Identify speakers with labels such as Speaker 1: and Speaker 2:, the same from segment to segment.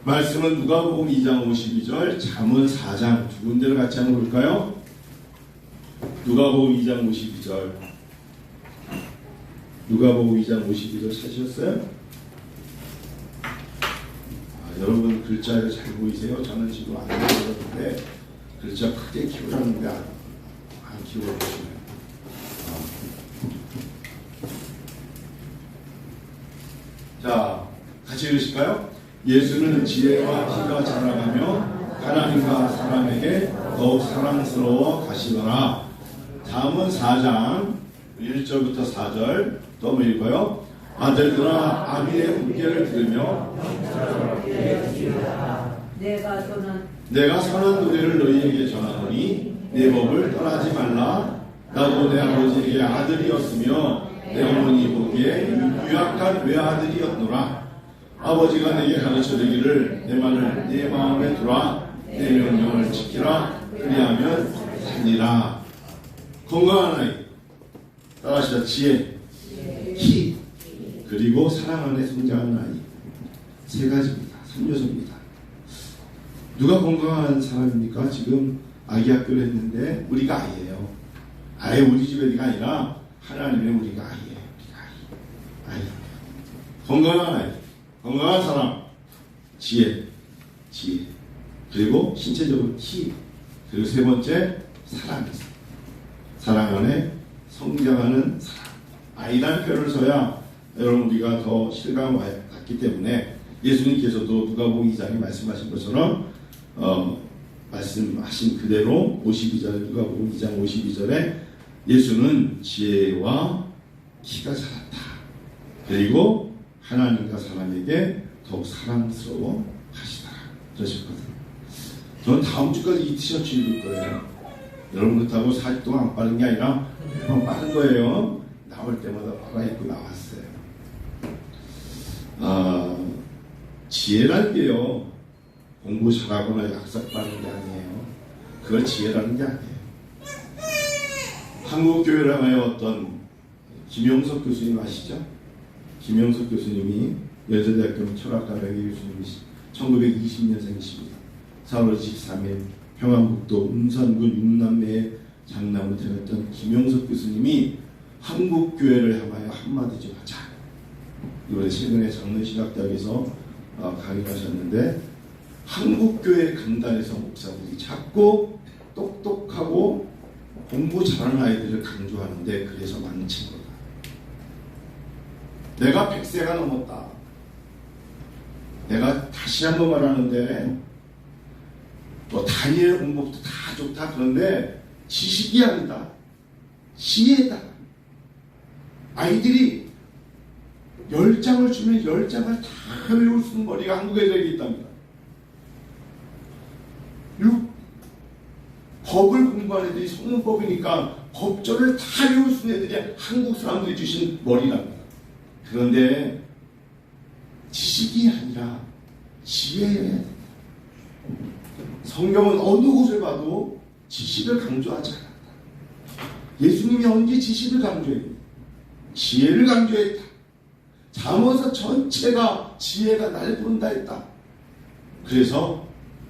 Speaker 1: 말씀은 누가복음 2장 52절, 잠언 4장 두 군데를 같이 한번 볼까요? 누가복음 2장 52절. 누가복음 2장 52절 찾으셨어요? 여러분 글자를 잘 보이세요? 저는 지금 안 보이는데 글자 크게 키우라는데 안 키워보시네요. 자, 같이 읽으실까요? 예수는 지혜와 키가 자라가며 하나님과 사람에게 더욱 사랑스러워 가시더라. 다음은 4장 1절부터 4절 또 한번 읽어요. 아들들아 아비의 훈계를 들으며 내가 선한 노래를 너희에게 전하노니 내 법을 떠나지 말라. 나도 내 아버지에게 아들이었으며 내 어머니 보기에 유약한 외아들이었노라. 아버지가 내게 가르쳐주기를 내 말을 내 마음에 두라. 내 명령을 지키라. 그리하면 살리라. 건강한 아이 따라하시다. 지혜, 키, 그리고 사랑 안에 성장하는 아이. 세 가지입니다. 3요소입니다. 누가 건강한 사람입니까? 지금 아기 학교를 했는데 우리가 아이예요. 아예 우리 집 애가 아니라 하나님의 우리가 아이예요. 아이. 건강한 아이, 건강한 사람, 지혜. 그리고 신체적으로 키. 그리고 세 번째 사랑 안에 성장하는 사람. 아이라는 표현을 써야 여러분 우리가 더 실감을 받기 때문에 예수님께서도 누가복음 2장에 말씀하신 것처럼 말씀하신 그대로 52절에 누가복음 2장 52절에 예수는 지혜와 키가 자랐다. 그리고 하나님과 사람에게 더욱 사랑스러워 하시더라. 그러셨거든요. 저는 다음 주까지 이 티셔츠 입을 거예요. 여러분 그렇다고 4일 동안 안 빠른 게 아니라 매번 빠른 거예요. 나올 때마다 빨아입고 나왔어요. 지혜라는 게요, 공부 잘하거나 약삭 빠는 게 아니에요. 그걸 지혜라는 게 아니에요. 한국교회를 향하여 어떤 김용석 교수님 아시죠? 김용석 교수님이 여자대학교 철학과학의 교수님이시 1920년생이십니다. 4월 23일 평안북도 음산군 육남매의 장남을 되었던 김용석 교수님이 한국교회를 향하여 한마디 좀 하자. 이번에 최근에 장로신학대학에서 강의하셨는데 한국교회 강단에서 목사들이 자꾸 똑똑하고 공부 잘하는 아이들을 강조하는데 그래서 망친 거다. 내가 100세가 넘었다. 내가 다시 한번 말하는데 뭐 다니엘 공부도 다 좋다. 그런데 지식이 아니다. 지혜다. 아이들이 10장을 주면 10장을 다 외울 수 있는 머리가 한국 애들에게 있답니다. 법을 공부하는 애들이 성문법이니까 법조를 다 외울 수 있는 애들이 한국 사람들이 주신 머리랍니다. 그런데 지식이 아니라 지혜예요. 성경은 어느 곳을 봐도 지식을 강조하지 않았다. 예수님이 언제 지식을 강조했냐? 지혜를 강조했다. 잠언서 전체가 지혜가 날 부른다 했다. 그래서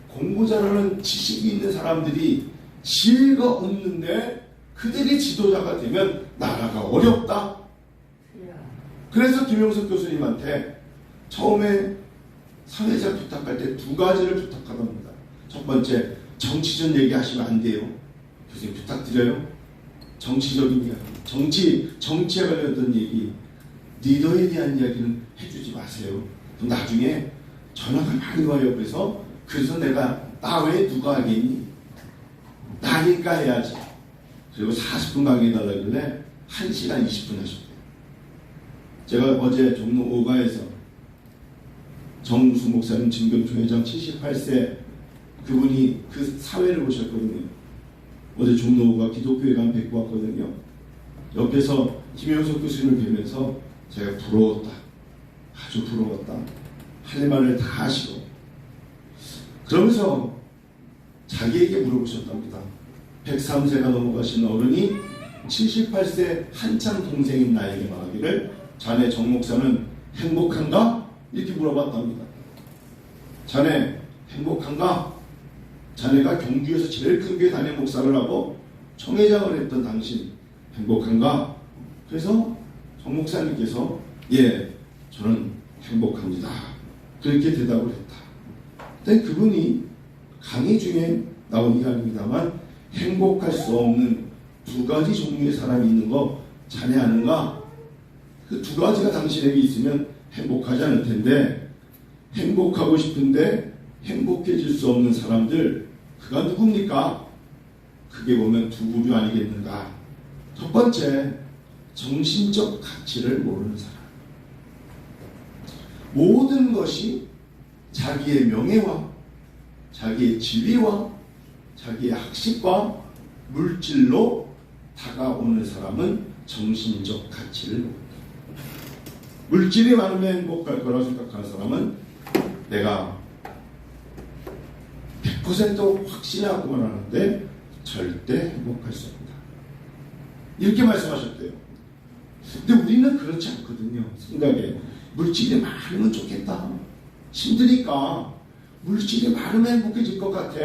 Speaker 1: 공부 잘하는 지식이 있는 사람들이 지혜가 없는데 그들이 지도자가 되면 나라가 어렵다. 그래서 김용석 교수님한테 처음에 사회자 부탁할 때 두 가지를 부탁하답니다. 첫 번째, 정치적 얘기 하시면 안 돼요. 교수님 부탁드려요. 정치적인 이야기, 정치에 관련된 얘기, 리더에 대한 이야기는 해주지 마세요. 그럼 나중에 전화가 많이 와요. 그래서 내가 나 외에 누가 하겠니? 나니까 해야지. 그리고 40분 강의해달라길래 1시간 20분 하셨대요. 제가 어제 종로 5가에서 정무수 목사님 진경총회장 78세 그분이 그 사회를 보셨거든요. 어제 종로 5가 기독교회관 뵙고 왔거든요. 옆에서 김용석 교수님을 뵈면서 제가 부러웠다. 아주 부러웠다. 할 말을 다 하시고 그러면서 자기에게 물어보셨답니다. 103세가 넘어가신 어른이 78세 한참 동생인 나에게 말하기를 자네 정 목사는 행복한가? 이렇게 물어봤답니다. 자네 행복한가? 자네가 경주에서 제일 큰 교회 담임 목사를 하고 청회장을 했던 당신 행복한가? 그래서 정 목사님께서 예, 저는 행복합니다. 그렇게 대답을 했다. 근데 그분이 강의 중에 나온 이야기입니다만 행복할 수 없는 두 가지 종류의 사람이 있는 거 자네 아는가? 그 두 가지가 당신에게 있으면 행복하지 않을 텐데 행복하고 싶은데 행복해질 수 없는 사람들 그가 누굽니까? 크게 보면 두 부류 아니겠는가? 첫 번째, 정신적 가치를 모르는 사람. 모든 것이 자기의 명예와 자기의 지위와 자기의 학식과 물질로 다가오는 사람은 정신적 가치를 모른다. 물질이 많으면 행복할 거라고 생각하는 사람은 내가 100% 확신하고만 하는데 절대 행복할 수 없다. 이렇게 말씀하셨대요. 근데 우리는 그렇지 않거든요. 생각에 물질이 많으면 좋겠다. 힘드니까 물질이 많으면 행복해질 것 같아.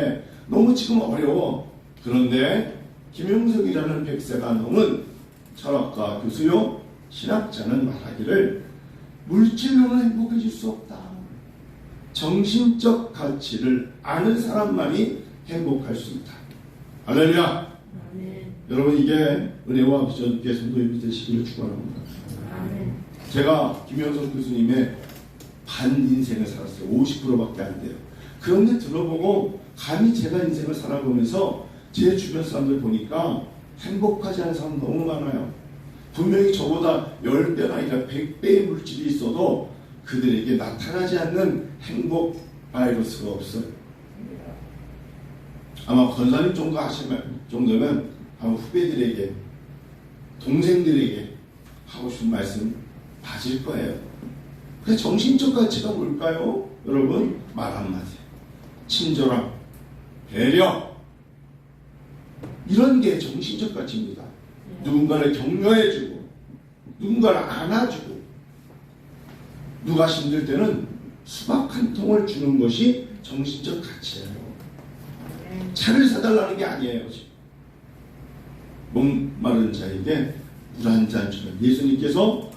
Speaker 1: 너무 지금 어려워. 그런데 김용석이라는 100세가 넘은 철학가 교수요 신학자는 말하기를 물질로는 행복해질 수 없다. 정신적 가치를 아는 사람만이 행복할 수 있다. 할렐루야. 여러분 이게 은혜와 비전께 성도님이 되시기를 축원합니다. 제가 김영석 교수님의 반 인생을 살았어요. 50%밖에 안 돼요. 그런데 들어보고 감히 제가 인생을 살아보면서 제 주변 사람들 보니까 행복하지 않은 사람 너무 많아요. 분명히 저보다 10배가 아니라 100배의 물질이 있어도 그들에게 나타나지 않는 행복 바이러스가 없어요. 아마 권사님 정도 하시면 정도면 아마 후배들에게 동생들에게 하고 싶은 말씀 맞을 거예요. 그 정신적 가치가 뭘까요? 여러분 말 한마디 친절함, 배려 이런 게 정신적 가치입니다. 누군가를 격려해주고 누군가를 안아주고 누가 힘들 때는 수박 한 통을 주는 것이 정신적 가치예요. 차를 사달라는 게 아니에요. 목마른 자에게 물 한 잔 주는 예수님께서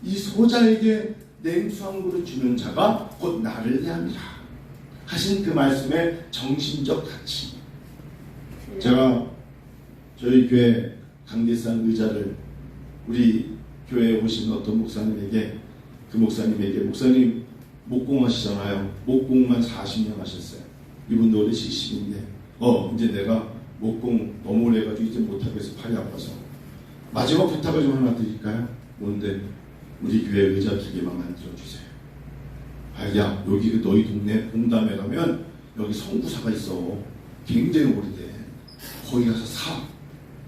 Speaker 1: 이 소자에게 냉수 한 그릇 주는 자가 곧 나를 대합니다 하신 그 말씀의 정신적 가치. 제가 저희 교회 강대산 의자를 우리 교회에 오신 어떤 목사님에게 그 목사님에게 목사님 목공 하시잖아요. 목공만 40년 하셨어요. 이분도 올해 70인데 이제 내가 목공 너무 오래 해가지고 이제 못하겠어. 팔이 아파서 마지막 부탁을 좀 하나 드릴까요? 뭔데? 우리 교회 의자 2개만 만들어주세요. 야 여기 너희 동네 봉담에 가면 여기 성구사가 있어. 굉장히 오래돼. 거기 가서 사.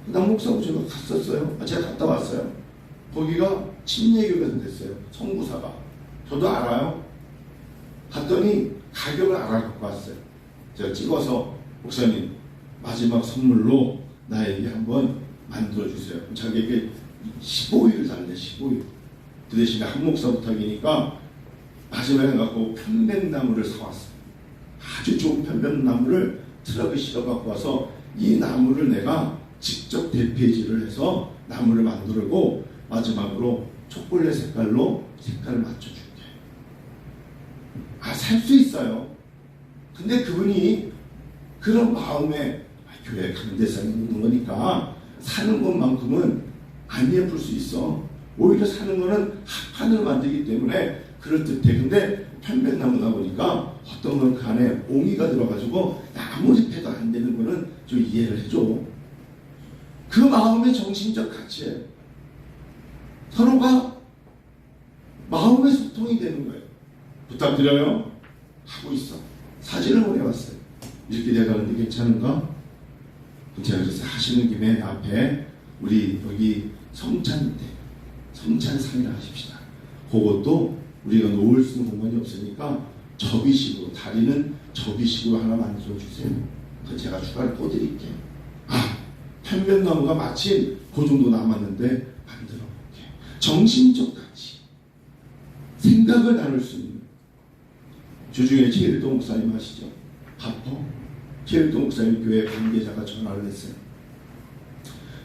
Speaker 1: 남목사하고 제가 갔었어요. 제가 갔다 왔어요. 거기가 침례교회가 됐어요. 성구사가. 저도 알아요. 갔더니 가격을 알아갖고 왔어요. 제가 찍어서 목사님 마지막 선물로 나에게 한번 만들어주세요. 자기에게 15일을 달래. 15일. 그 대신에 한 목사 부탁이니까 마지막에 갖고 편백나무를 사왔어요. 아주 좋은 편백나무를 트럭에 실어 갖고 와서 이 나무를 내가 직접 대패질을 해서 나무를 만들고 마지막으로 촛불레 색깔로 색깔을 맞춰줄게. 살 수 있어요. 근데 그분이 그런 마음에 교회 강대상이 있는 거니까 사는 것만큼은 안 예쁠 수 있어. 오히려 사는 거는 합판으로 만들기 때문에 그럴듯해. 근데 편백나무다 보니까 어떤 건 그 안에 옹이가 들어가지고 아무리 패도 안 되는 거는 좀 이해를 해줘. 그 마음의 정신적 가치에 서로가 마음의 소통이 되는 거예요. 부탁드려요. 하고 있어. 사진을 보내왔어요. 이렇게 돼가는데 괜찮은가? 제가 그래서 하시는 김에 앞에 우리 여기 성찬상이라 하십시다. 그것도 우리가 놓을 수 있는 공간이 없으니까 접이식으로 다리는 접이식으로 하나 만들어 주세요. 그래서 제가 추가를 또 드릴게요. 편백나무가 마침 그 정도 남았는데 만들어 볼게요. 정신적 가치, 생각을 나눌 수 있는 주중에 최일도 목사님 아시죠? 바퍼. 최일도 목사님 교회 관계자가 전화를 했어요.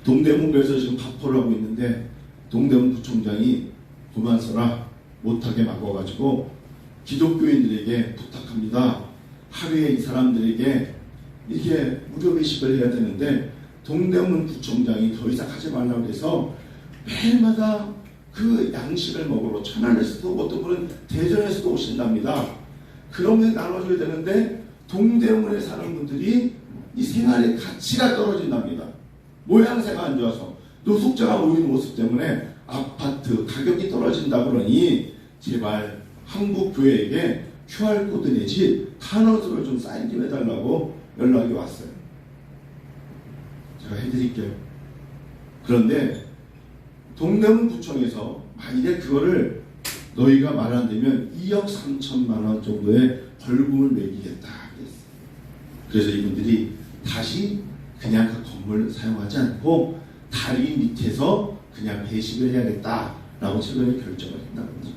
Speaker 1: 동대문교에서 지금 바퍼를 하고 있는데 동대문 부총장이 그만 써라 못하게 막아가지고 기독교인들에게 부탁합니다. 하루에 이 사람들에게 이게 무료 회식을 해야 되는데 동대문 부총장이 더 이상 하지 말라고 해서 매일마다 그 양식을 먹으러 천안에서도 어떤 분은 대전에서도 오신답니다. 그러면 나눠줘야 되는데 동대문에 사는 분들이 이 생활의 가치가 떨어진답니다. 모양새가 안 좋아서 노숙자가 모이는 모습 때문에 아파트 가격이 떨어진다 그러니 제발 한국 교회에게 QR코드 내지 탄원서를 좀 사인 좀 해달라고 연락이 왔어요. 제가 해드릴게요. 그런데 동대문 구청에서 만일에 그거를 너희가 말 안 되면 2억 3천만 원 정도의 벌금을 매기겠다 그랬어요. 그래서 이분들이 다시 그냥 그 건물을 사용하지 않고 다리 밑에서 그냥 배식을 해야겠다라고 최근에 결정을 했다는 거죠.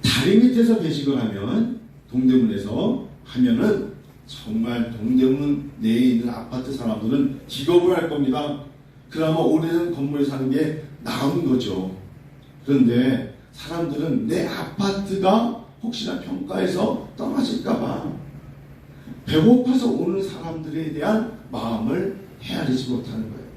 Speaker 1: 다리 밑에서 배식을 하면 동대문에서 하면은 정말 동대문 내에 있는 아파트 사람들은 기겁을 할 겁니다. 그나마 오래된 건물에 사는 게 나은 거죠. 그런데 사람들은 내 아파트가 혹시나 평가에서 떨어질까봐 배고파서 오는 사람들에 대한 마음을 헤아리지 못하는 거예요.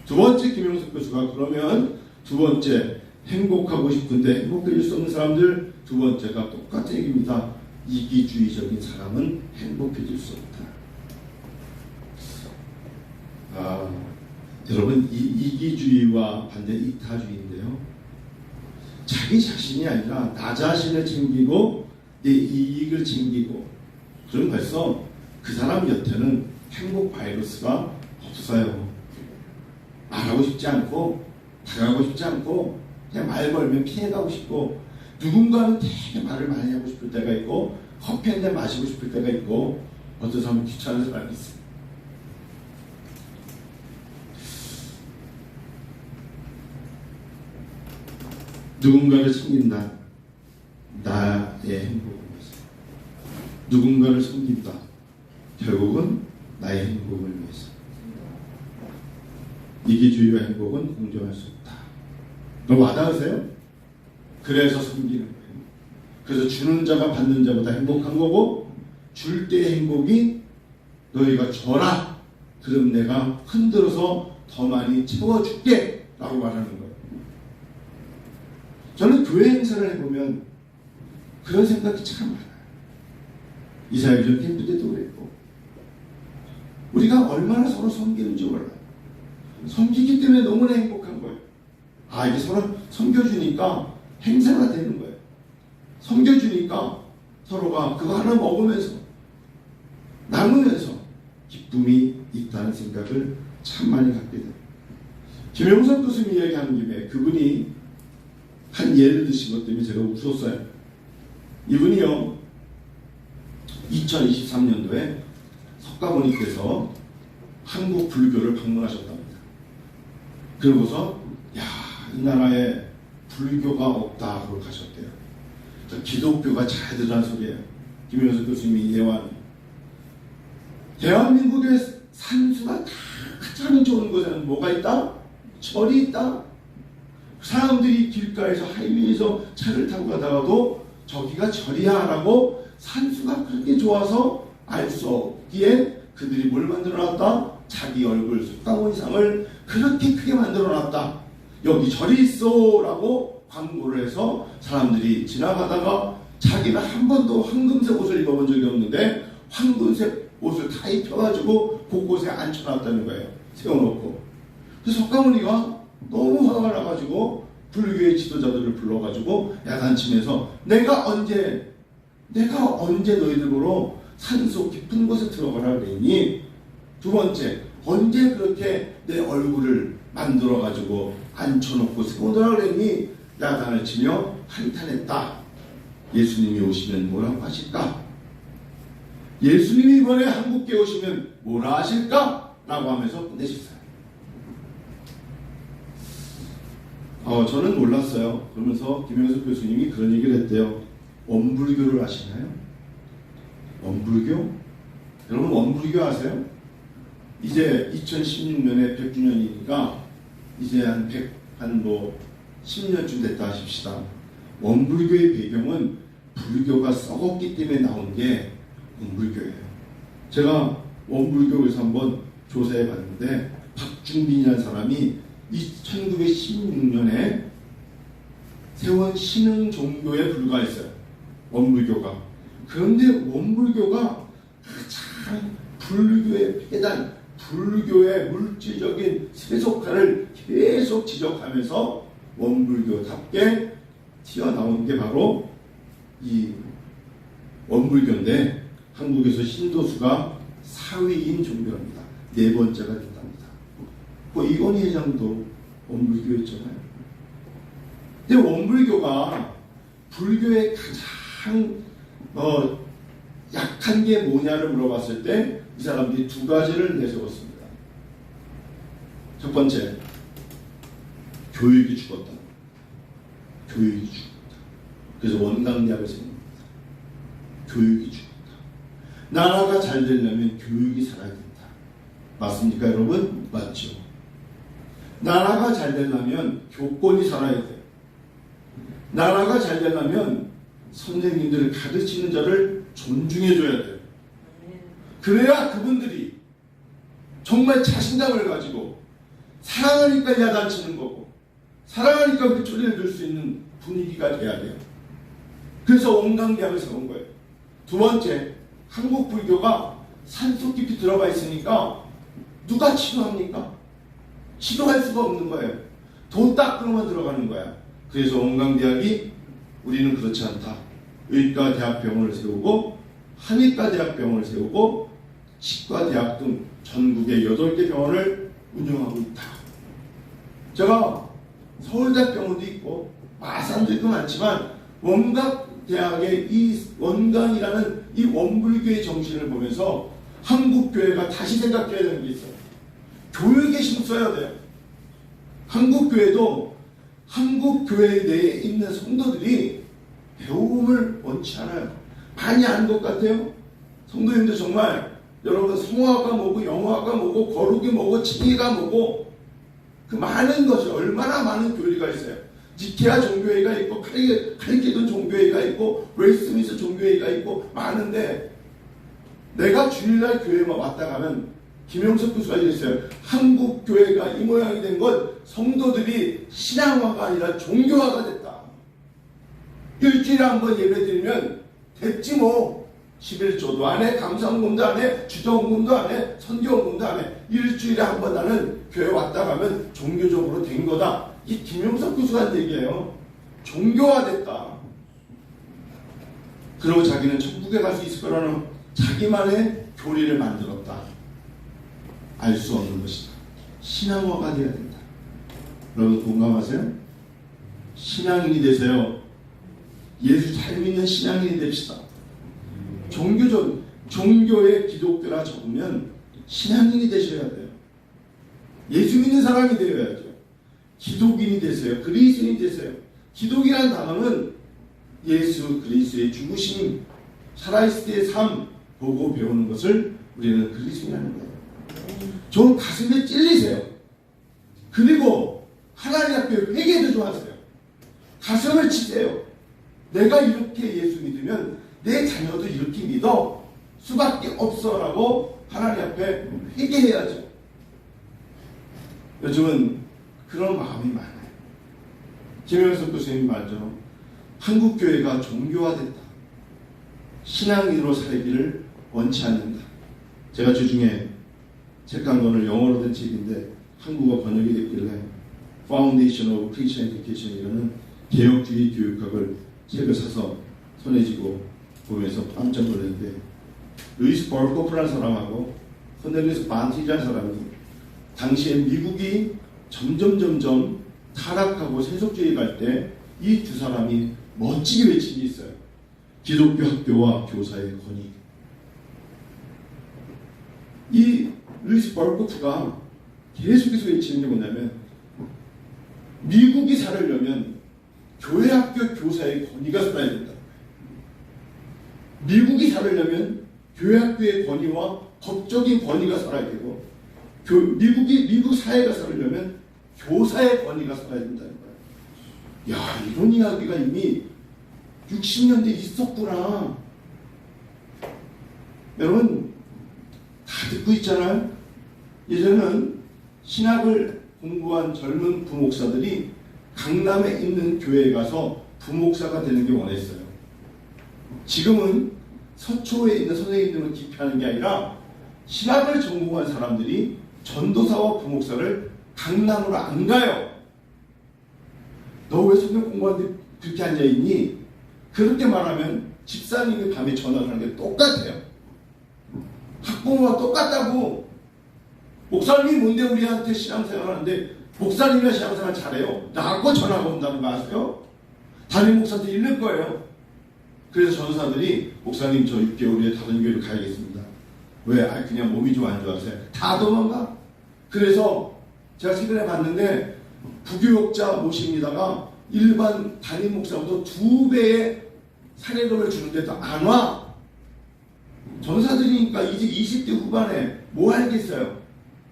Speaker 1: 두 번째 김영석 교수가 그러면 두 번째 행복하고 싶은데 행복해질 수 없는 사람들 두 번째가 똑같은 얘기입니다. 이기주의적인 사람은 행복해질 수 없다. 여러분 이기주의와 반대 이타주의인데요. 자기 자신이 아니라 나 자신을 챙기고 내 이익을 챙기고 그럼 벌써 그 사람 곁에는 행복 바이러스가 없어요. 말하고 싶지 않고 다가가고 싶지 않고 그냥 말 걸면 피해가고 싶고 누군가는 되게 말을 많이 하고 싶을 때가 있고 커피 한 잔 마시고 싶을 때가 있고 어떤 사람은 귀찮은 사람이 있어요. 누군가를 챙긴다. 나의 행복을 위해서. 누군가를 섬긴다. 결국은 나의 행복을 위해서. 이기주의와 행복은 공존할 수 없다. 그럼 와닿으세요? 그래서 섬기는 거예요. 그래서 주는 자가 받는 자보다 행복한 거고 줄 때의 행복이 너희가 줘라. 그럼 내가 흔들어서 더 많이 채워줄게 라고 말하는 거예요. 저는 교회 행사를 해보면 그런 생각이 참 많아요. 이사야전 캠프 때도 그랬고 우리가 얼마나 서로 섬기는지 몰라요. 섬기기 때문에 너무나 행복한 거예요. 이게 서로 섬겨주니까 행사가 되는 거예요. 섬겨주니까 서로가 그거 하나 먹으면서 나누면서 기쁨이 있다는 생각을 참 많이 갖게 돼요. 김영석 교수님 이야기하는 김에 그분이 한 예를 드신 것 때문에 제가 웃었어요. 이분이요 2023년도에 석가모니께서 한국 불교를 방문하셨답니다. 그러고서 이 나라에 불교가 없다고 가셨대요. 기독교가 잘 되라는 소리예요. 김영석 교수님이 예화는 대한민국의 산수가 다 가장 좋은 곳에는 뭐가 있다? 절이 있다. 사람들이 길가에서 하이웨이에서 차를 타고 가다가도 저기가 절이야 라고 산수가 그렇게 좋아서 알 수 없기에 그들이 뭘 만들어놨다? 자기 얼굴 석가모니상을 그렇게 크게 만들어놨다. 여기 절이 있어 라고 광고를 해서 사람들이 지나가다가 자기는 한 번도 황금색 옷을 입어본 적이 없는데 황금색 옷을 다 입혀가지고 곳곳에 앉혀놨다는 거예요. 세워놓고. 그래서 석가모니가 너무 화가 나가지고 불교의 지도자들을 불러가지고 야단치면서 내가 언제 너희들 보러 산속 깊은 곳에 들어가라 그랬니? 두 번째, 언제 그렇게 내 얼굴을 만들어가지고 앉혀놓고 세우더라 그랬니? 야단을 치며 한탄했다. 예수님이 오시면 뭐라고 하실까? 예수님이 이번에 한국에 오시면 뭐라 하실까? 라고 하면서 끝내셨어요. 저는 몰랐어요. 그러면서 김영석 교수님이 그런 얘기를 했대요. 원불교를 아시나요? 원불교? 여러분 원불교 아세요? 이제 2016년에 100주년이니까 이제 한 10년쯤 됐다 하십시다. 원불교의 배경은 불교가 썩었기 때문에 나온 게 원불교예요. 제가 원불교에서 한번 조사해 봤는데 박준빈이라는 사람이 1916년에 세운 신흥종교에 불과했어요. 원불교가. 그런데 원불교가 가장 불교의 폐단, 불교의 물질적인 세속화를 계속 지적하면서 원불교답게 튀어나온 게 바로 이 원불교인데 한국에서 신도수가 4위인 종교입니다. 네 번째가 됐답니다. 이건희 회장도 원불교였잖아요. 근데 원불교가 불교의 가장 약한 게 뭐냐를 물어봤을 때 이 사람들이 두 가지를 내세웠습니다. 첫 번째, 교육이 죽었다. 교육이 죽었다. 그래서 원광대학을 세웁니다. 교육이 죽었다. 나라가 잘 되려면 교육이 살아야 된다. 맞습니까, 여러분? 맞죠? 나라가 잘 되려면 교권이 살아야 돼요. 나라가 잘 되려면 선생님들을 가르치는 자를 존중해줘야 돼요. 그래야 그분들이 정말 자신감을 가지고 사랑하니까 야단치는 거고 사랑하니까 그 소리를 들 수 있는 분위기가 돼야 돼요. 그래서 원광대학을 세운 거예요. 두 번째, 한국 불교가 산속 깊이 들어가 있으니까 누가 치료합니까? 치료할 수가 없는 거예요. 돈 닦으러만 들어가는 거야. 그래서 원광대학이 우리는 그렇지 않다. 의과대학병원을 세우고 한의과대학병원을 세우고 치과대학 등 전국의 8개 병원을 운영하고 있다. 제가 서울대병원도 있고 마산도 있고 많지만 원광대학의 이 원광이라는 이 원불교의 정신을 보면서 한국교회가 다시 생각해야 되는 게 있어요. 교육에 힘써야 돼요. 한국교회도 한국교회 내에 있는 성도들이 배움을 원치 않아요. 많이 아는 것 같아요. 성도님들 정말 여러분 성화가 뭐고 영화가 뭐고 거룩이 뭐고 칭의가 뭐고 그 많은 것이 얼마나 많은 교리가 있어요. 니케아 종교회가 있고 칼케돈 종교회가 있고 웨스트민스터 종교회가 있고 많은데 내가 주일날 교회만 왔다 가면 김영석 교수가 이랬어요. 한국 교회가 이 모양이 된 건 성도들이 신앙화가 아니라 종교화가 됐다. 일주일에 한 번 예배드리면 됐지 뭐. 11조도 안 해, 감사헌금도 안 해, 주정헌금도 안 해, 선교헌금도 안 해. 일주일에 한 번 나는 교회 왔다 가면 종교적으로 된 거다. 이 김영석 교수가 한 얘기예요. 종교화됐다. 그리고 자기는 천국에 갈 수 있을 거라는 자기만의 교리를 만들었다. 알 수 없는 것이다. 신앙화가 되어야 된다. 여러분 공감하세요? 신앙인이 되세요. 예수 잘 믿는 신앙인이 됩시다. 종교에 기독교라 적으면 신앙인이 되셔야 돼요. 예수 믿는 사람이 되어야죠. 기독인이 되세요. 그리스도인이 되세요. 기독이라는 단어는 예수 그리스도의 죽으심, 살아있을 때의 삶 보고 배우는 것을 우리는 그리스도인이라는 거예요. 좀 가슴에 찔리세요. 그리고 하나님 앞에 회개도 좀 하세요. 가슴을 치세요. 내가 이렇게 예수 믿으면 내 자녀도 이렇게 믿어 수밖에 없어라고 하나님 앞에 회개해야죠. 요즘은 그런 마음이 많아요. 김영석 교수님 말처럼 한국교회가 종교화됐다. 신앙인으로 살기를 원치 않는다. 제가 주중에 책 한 권을 영어로 된 책인데 한국어 번역이 됐길래 Foundation of Christian Education이라는 개혁주의 교육학을 책을 사서 손에 쥐고 보면서 깜짝 놀랐는데 루이스 벌코프라는 사람하고 코넬리우스 반티라는 사람이 당시에 미국이 점점 타락하고 세속주의 갈 때 이 두 사람이 멋지게 외친 게 있어요. 기독교 학교와 교사의 권위. 이 루이스 벌코프가 계속해서 외치는 게 뭐냐면 미국이 살으려면 교회 학교 교사의 권위가 살아야 된다. 미국이 살으려면 교회학교의 권위와 법적인 권위가 살아야 되고, 미국 사회가 살으려면 교사의 권위가 살아야 된다는 거예요. 야, 이런 이야기가 이미 60년대 있었구나. 여러분 다 듣고 있잖아요. 예전에는 신학을 공부한 젊은 부목사들이 강남에 있는 교회에 가서 부목사가 되는 게 원했어요. 지금은 서초에 있는 선생님들을 기피하는 게 아니라 신학을 전공한 사람들이 전도사와 부목사를 강남으로 안 가요. 너 왜 성경 공부하는데 그렇게 앉아있니? 그렇게 말하면 집사님이 밤에 전화를 하는 게 똑같아요. 학부모와 똑같다고. 목사님이 뭔데 우리한테 신앙생활 하는데 목사님이나 신앙생활 잘해요. 나하고 전화가 온다는 거 아세요? 담임 목사한테 읽을 거예요. 그래서 전도사들이 목사님 저 6개월에 다른 교회로 가야겠습니다. 왜? 그냥 몸이 좀 안 좋아서요. 다 도망가. 그래서 제가 최근에 봤는데 부교육자 모십니다가 일반 담임 목사보다 2배의 사례금을 주는데도 안 와. 전사들이니까 이제 20대 후반에 뭐 알겠어요.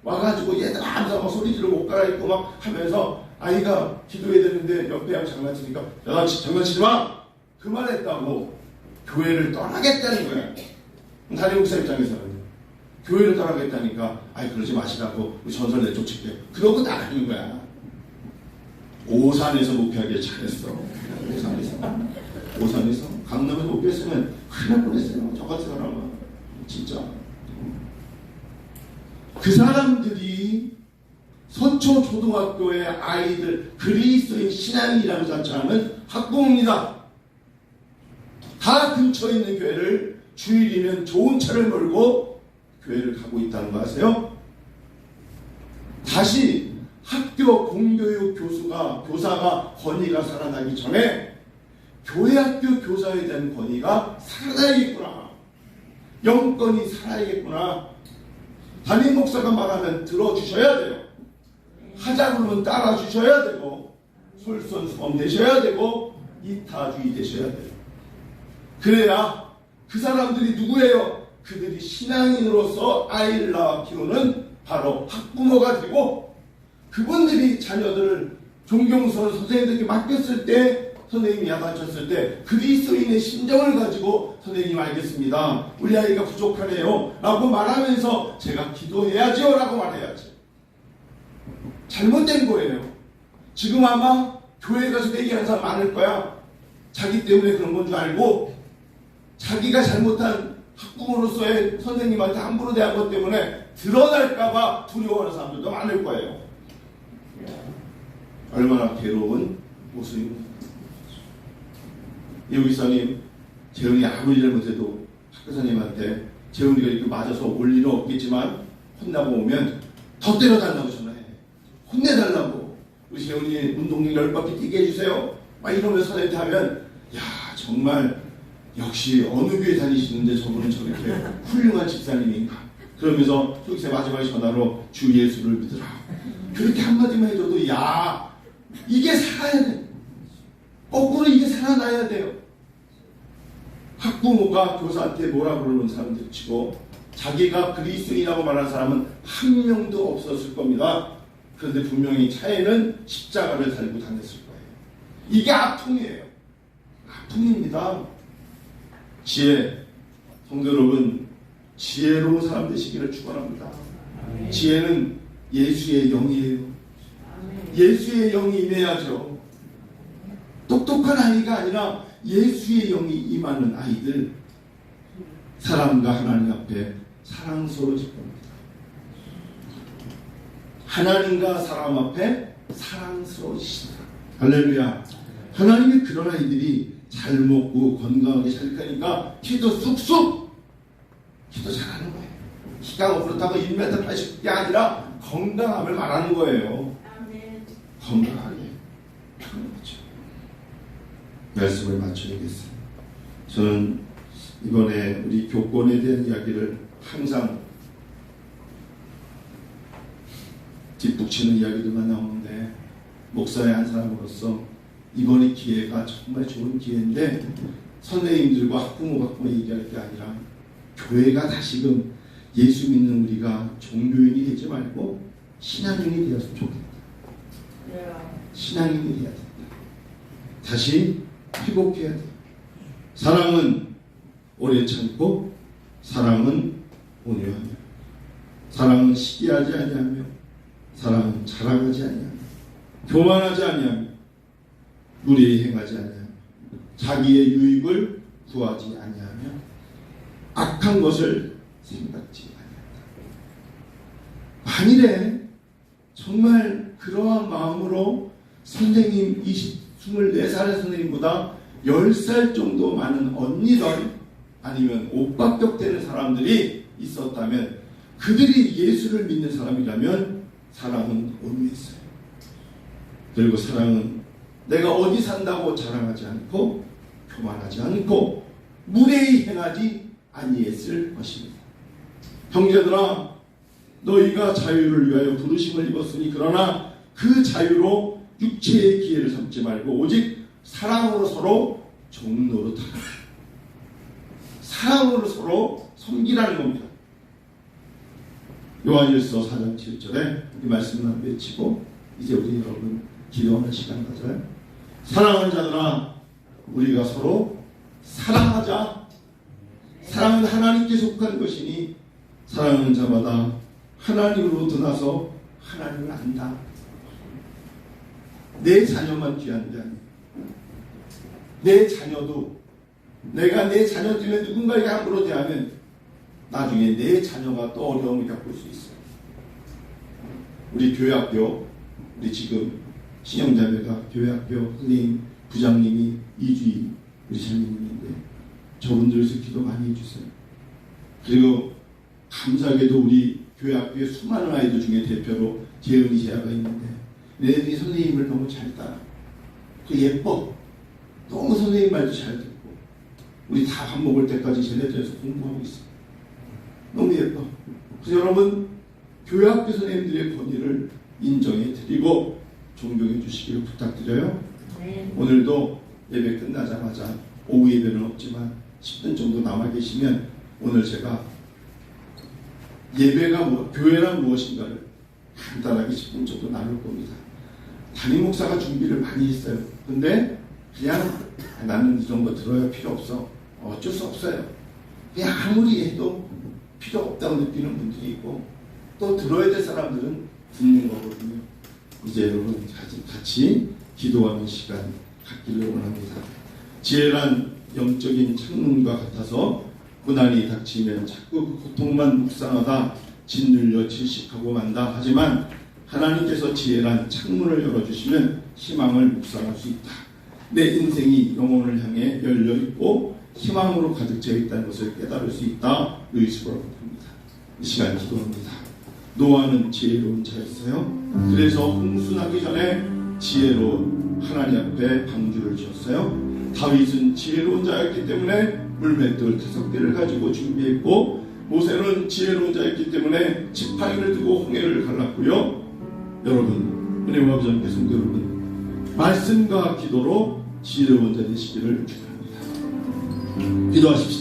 Speaker 1: 와가지고 얘들 하면서 막 소리 지르고 옷 갈아입고 막 하면서 아이가 기도해야 되는데 옆에 양 장난치니까 야, 나 장난치지 마! 그 말했다고 교회를 떠나겠다는 거야. 담임 목사 입장에서는 교회를 떠나겠다니까 그러지 마시라고 우리 전설 내쫓을게요. 그러고 나가는 거야. 오산에서 목회하길 잘했어. 오산에서 강남에서 목회했으면 큰일 날 뻔했어요. 저같은 사람은 진짜. 그 사람들이 서초 초등학교의 아이들 그리스도인 신앙이라고 자처하는 학부모입니다. 다 근처에 있는 교회를 주일이면 좋은 차를 몰고 교회를 가고 있다는 거 아세요? 다시 학교 공교육 교사가 권위가 살아나기 전에 교회학교 교사에 대한 권위가 살아나야겠구나. 영권이 살아야겠구나. 담임 목사가 말하면 들어주셔야 돼요. 하자 그러면 따라주셔야 되고 솔선수범 되셔야 되고 이타주의 되셔야 돼요. 그래야 그 사람들이 누구예요? 그들이 신앙인으로서 아이를 낳아 키우는 바로 학부모가 되고 그분들이 자녀들을 존경스러운 선생님들에게 맡겼을 때 선생님이 야단쳤을 때 그리스도인의 심정을 가지고 선생님 알겠습니다. 우리 아이가 부족하네요 라고 말하면서 제가 기도해야지요 라고 말해야지. 잘못된 거예요. 지금 아마 교회 가서 얘기하는 사람 많을 거야. 자기 때문에 그런 건 줄 알고 자기가 잘못한 학부모로서의 선생님한테 함부로 대한 것 때문에 드러날까봐 두려워하는 사람들도 많을 거예요. 얼마나 괴로운 모습입니다. 여기서님 재훈이 아무리 잘못해도 학교사님한테 재훈이가 이렇게 맞아서 올 일은 없겠지만 혼나고 오면 더 때려달라고 전화해. 혼내달라고. 우리 재훈이 운동장 10바퀴 뛰게 해주세요. 막 이러면서 선생님한테 하면 야 정말 역시 어느 교회 다니시는데 저분은 저렇게 훌륭한 집사님인가. 그러면서 속세 마지막에 전화로 주 예수를 믿으라. 그렇게 한마디만 해줘도 야 이게 살아야 돼. 거꾸로 이게 살아나야 돼요. 학부모가 교사한테 뭐라 그러는 사람들 치고 자기가 그리스도인이라고 말하는 사람은 한 명도 없었을 겁니다. 그런데 분명히 차에는 십자가를 달고 다녔을 거예요. 이게 아픔이에요. 아픔입니다. 지혜, 성도 여러분, 지혜로운 사람 되시기를 축원합니다. 지혜는 예수의 영이에요. 예수의 영이 임해야죠. 똑똑한 아이가 아니라 예수의 영이 임하는 아이들, 사람과 하나님 앞에 사랑스러워질 겁니다. 하나님과 사람 앞에 사랑스러워지시다. 할렐루야. 하나님이 그런 아이들이 잘 먹고 건강하게 잘 크니까 키도 쑥쑥 키도 잘하는 거예요. 키가 그렇다고 1m 80이 아니라 건강함을 말하는 거예요. 건강하게 그런 거죠. 말씀을 마쳐야겠습니다. 저는 이번에 우리 교권에 대한 이야기를 항상 뒷북치는 이야기들만 나오는데 목사의 한 사람으로서 이번의 기회가 정말 좋은 기회인데 선생님들과 학부모 얘기할 게 아니라 교회가 다시금 예수 믿는 우리가 종교인이 되지 말고 신앙인이 되었으면 좋겠다. 신앙인이 되어야 된다. 다시 회복해야 돼. 사랑은 오래 참고 사랑은 온유하며 사랑은 시기하지 아니하며 사랑은 자랑하지 아니하며 교만하지 아니하며 무례히 행하지 아니하며 자기의 유익을 구하지 아니하며 악한 것을 생각지 아니한다. 만일에 정말 그러한 마음으로 선생님 24살의 선생님보다 10살 정도 많은 언니들 아니면 오빠격 되는 사람들이 있었다면 그들이 예수를 믿는 사람이라면 사랑은 온유했어요. 그리고 사랑은 내가 어디 산다고 자랑하지 않고 교만하지 않고 무례히 행하지 아니했을 것입니다. 형제들아, 너희가 자유를 위하여 부르심을 입었으니 그러나 그 자유로 육체의 기회를 삼지 말고 오직 사랑으로 서로 종노릇하라. 사랑으로 서로 섬기라는 겁니다. 요한일서 4장 7절에 이 말씀을 한번 외치고 이제 우리 여러분 기도하는 시간 가져요. 사랑하는 자들아, 우리가 서로 사랑하자. 사랑은 하나님께 속한 것이니 사랑하는 자마다 하나님으로부터 나서 하나님을 안다. 내 자녀만 귀한 게 아니야. 내 자녀도 내가 내 자녀 때문에 누군가에게 함부로 대하면 나중에 내 자녀가 또 어려움을 겪을 수 있어요. 우리 교회학교, 우리 지금 신영자매가 교회학교 선생님, 부장님이 이주희 우리 장님인데 저분들에서 기도 많이 해주세요. 그리고 감사하게도 우리 교회학교에 수많은 아이들 중에 대표로 재은이 제아가 있는데 얘네들이 선생님을 너무 잘 따라. 그 예뻐. 너무 선생님 말도 잘 듣고 우리 다 밥 먹을 때까지 쟤네들에서 공부하고 있어. 너무 예뻐. 그래서 여러분 교회학교 선생님들의 권위를 인정해 드리고 존경해 주시기를 부탁드려요. 오늘도 예배 끝나자마자 오후 예배는 없지만 10분 정도 남아 계시면 오늘 제가 예배가 교회란 무엇인가를 간단하게 10분 정도 나눌 겁니다. 담임 목사가 준비를 많이 했어요. 근데 그냥 나는 이런 거 들어야 필요 없어. 어쩔 수 없어요. 그냥 아무리 해도 필요 없다고 느끼는 분들이 있고 또 들어야 될 사람들은 듣는 거거든요. 이제 여러분 같이 기도하는 시간 갖기를 원합니다. 지혜란 영적인 창문과 같아서 고난이 닥치면 자꾸 그 고통만 묵상하다 짓눌려 질식하고 만다. 하지만 하나님께서 지혜란 창문을 열어주시면 희망을 묵상할 수 있다. 내 인생이 영혼을 향해 열려있고 희망으로 가득 채어 있다는 것을 깨달을 수 있다. 루이스 브라운입니다. 이 시간 기도합니다. 노아는 지혜로운 자였어요. 그래서 홍수나기 전에 지혜로 하나님 앞에 방주를 지었어요. 다윗은 지혜로운 자였기 때문에 물맷돌 5개를 가지고 준비했고 모세는 지혜로운 자였기 때문에 지팡이를 들고 홍해를 갈랐고요. 여러분, 은혜와 부장께 성도 여러분, 말씀과 기도로 지혜로운 자 되시기를 축원합니다. 기도하십시다.